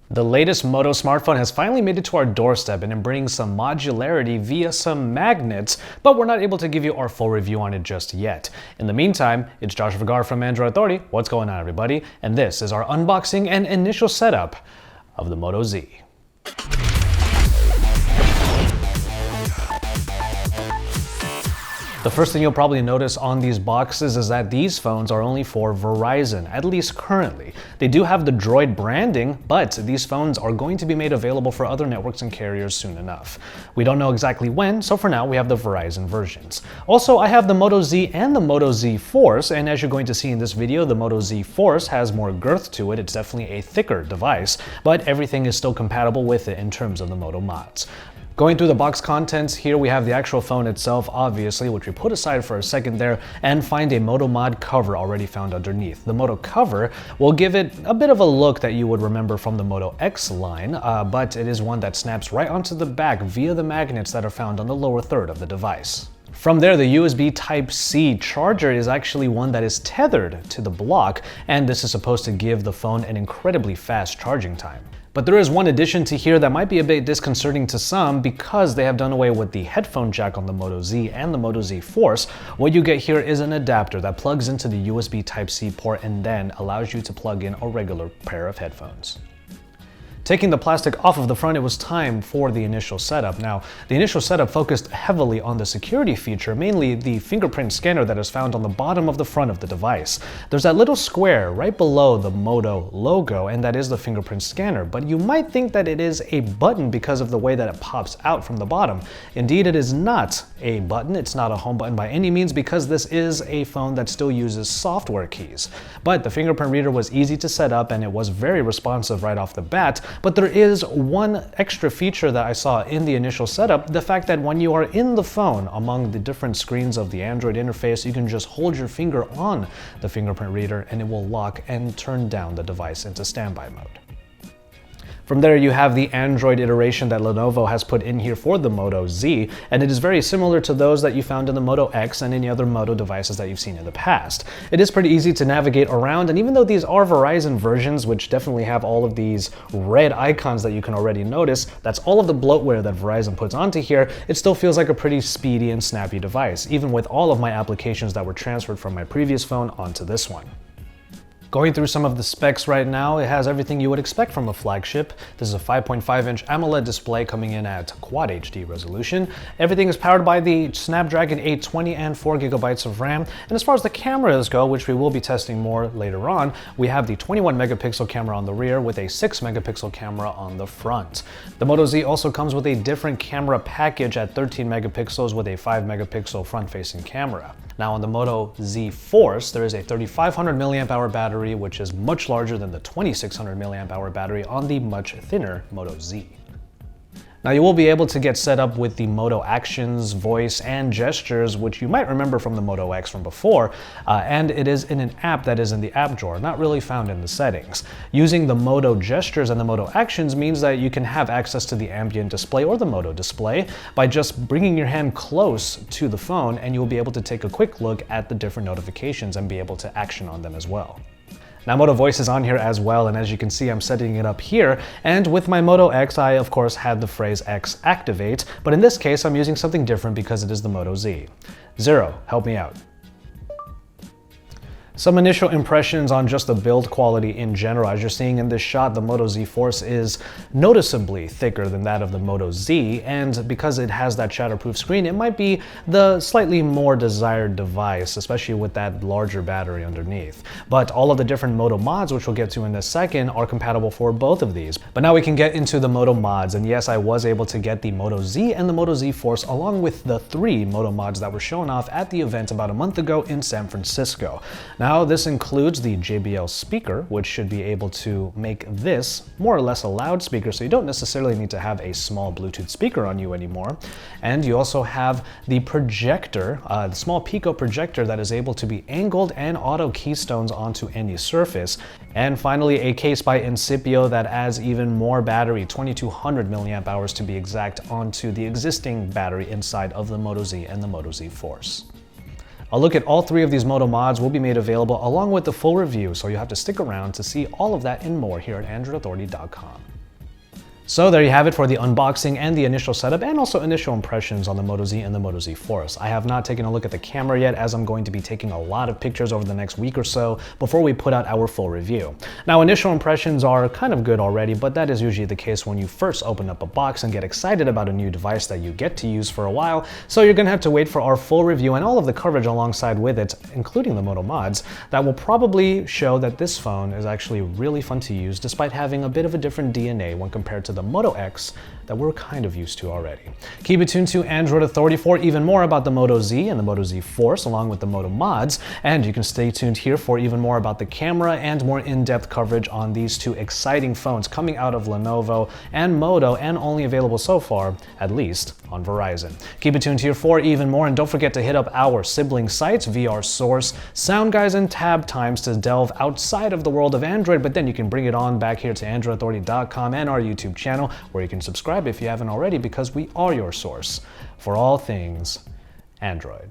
The latest Moto smartphone has finally made it to our doorstep, and it brings some modularity via some magnets, but we're not able to give you our full review on it just yet. In the meantime, it's Josh Vergara from Android Authority. What's going on, everybody? And this is our unboxing and initial setup of the Moto Z. The first thing you'll probably notice on these boxes is that these phones are only for Verizon, at least currently. They do have the Droid branding, but these phones are going to be made available for other networks and carriers soon enough. We don't know exactly when, so for now we have the Verizon versions. Also, I have the Moto Z and the Moto Z Force, and as you're going to see in this video, the Moto Z Force has more girth to it. It's definitely a thicker device, but everything is still compatible with it in terms of the Moto Mods. Going through the box contents, here we have the actual phone itself, obviously, which we put aside for a second there, and find a Moto Mod cover already found underneath. The Moto cover will give it a bit of a look that you would remember from the Moto X line, but it is one that snaps right onto the back via the magnets that are found on the lower third of the device. From there, the USB Type-C charger is actually one that is tethered to the block, and this is supposed to give the phone an incredibly fast charging time. But there is one addition to here that might be a bit disconcerting to some because they have done away with the headphone jack on the Moto Z and the Moto Z Force. What you get here is an adapter that plugs into the USB Type-C port and then allows you to plug in a regular pair of headphones. Taking the plastic off of the front, it was time for the initial setup. Now, the initial setup focused heavily on the security feature, mainly the fingerprint scanner that is found on the bottom of the front of the device. There's that little square right below the Moto logo, and that is the fingerprint scanner, but you might think that it is a button because of the way that it pops out from the bottom. Indeed, it is not a button. It's not a home button by any means because this is a phone that still uses software keys. But the fingerprint reader was easy to set up and it was very responsive right off the bat. But there is one extra feature that I saw in the initial setup, the fact that when you are in the phone among the different screens of the Android interface, you can just hold your finger on the fingerprint reader and it will lock and turn down the device into standby mode. From there, you have the Android iteration that Lenovo has put in here for the Moto Z, and it is very similar to those that you found in the Moto X and any other Moto devices that you've seen in the past. It is pretty easy to navigate around, and even though these are Verizon versions, which definitely have all of these red icons that you can already notice, that's all of the bloatware that Verizon puts onto here, it still feels like a pretty speedy and snappy device, even with all of my applications that were transferred from my previous phone onto this one. Going through some of the specs right now, it has everything you would expect from a flagship. This is a 5.5-inch AMOLED display coming in at Quad HD resolution. Everything is powered by the Snapdragon 820 and 4 GB of RAM. And as far as the cameras go, which we will be testing more later on, we have the 21 megapixel camera on the rear with a 6 megapixel camera on the front. The Moto Z also comes with a different camera package at 13 megapixels with a 5 megapixel front-facing camera. Now on the Moto Z Force, there is a 3500 mAh battery, which is much larger than the 2600 mAh battery on the much thinner Moto Z. Now you will be able to get set up with the Moto Actions, voice, and gestures, which you might remember from the Moto X from before, and it is in an app that is in the app drawer, not really found in the settings. Using the Moto Gestures and the Moto Actions means that you can have access to the ambient display or the Moto display by just bringing your hand close to the phone, and you will be able to take a quick look at the different notifications and be able to action on them as well. Now Moto Voice is on here as well, and as you can see, I'm setting it up here, and with my Moto X, I of course had the phrase X activate, but in this case, I'm using something different because it is the Moto Z. Zero, help me out. Some initial impressions on just the build quality in general. As you're seeing in this shot, the Moto Z Force is noticeably thicker than that of the Moto Z, and because it has that shatterproof screen, it might be the slightly more desired device, especially with that larger battery underneath. But all of the different Moto Mods, which we'll get to in a second, are compatible for both of these. But now we can get into the Moto Mods, and yes, I was able to get the Moto Z and the Moto Z Force along with the 3 Moto Mods that were shown off at the event about a month ago in San Francisco. Now, this includes the JBL speaker, which should be able to make this more or less a loudspeaker, so you don't necessarily need to have a small Bluetooth speaker on you anymore. And you also have the projector, the small Pico projector that is able to be angled and auto keystones onto any surface. And finally, a case by Incipio that adds even more battery, 2200 milliamp hours to be exact, onto the existing battery inside of the Moto Z and the Moto Z Force. A look at all 3 of these Moto Mods will be made available along with the full review, so you'll have to stick around to see all of that and more here at AndroidAuthority.com. So there you have it for the unboxing and the initial setup and also initial impressions on the Moto Z and the Moto Z Force. I have not taken a look at the camera yet, as I'm going to be taking a lot of pictures over the next week or so before we put out our full review. Now, initial impressions are kind of good already, but that is usually the case when you first open up a box and get excited about a new device that you get to use for a while. So you're gonna have to wait for our full review and all of the coverage alongside with it, including the Moto Mods, that will probably show that this phone is actually really fun to use despite having a bit of a different DNA when compared to the Moto X that we're kind of used to already. Keep it tuned to Android Authority for even more about the Moto Z and the Moto Z Force along with the Moto Mods, and you can stay tuned here for even more about the camera and more in-depth coverage on these two exciting phones coming out of Lenovo and Moto, and only available so far, at least, on Verizon. Keep it tuned here for even more, and don't forget to hit up our sibling sites, VR Source, Sound Guys, and Tab Times to delve outside of the world of Android, but then you can bring it on back here to AndroidAuthority.com and our YouTube channel, where you can subscribe if you haven't already, because we are your source for all things Android.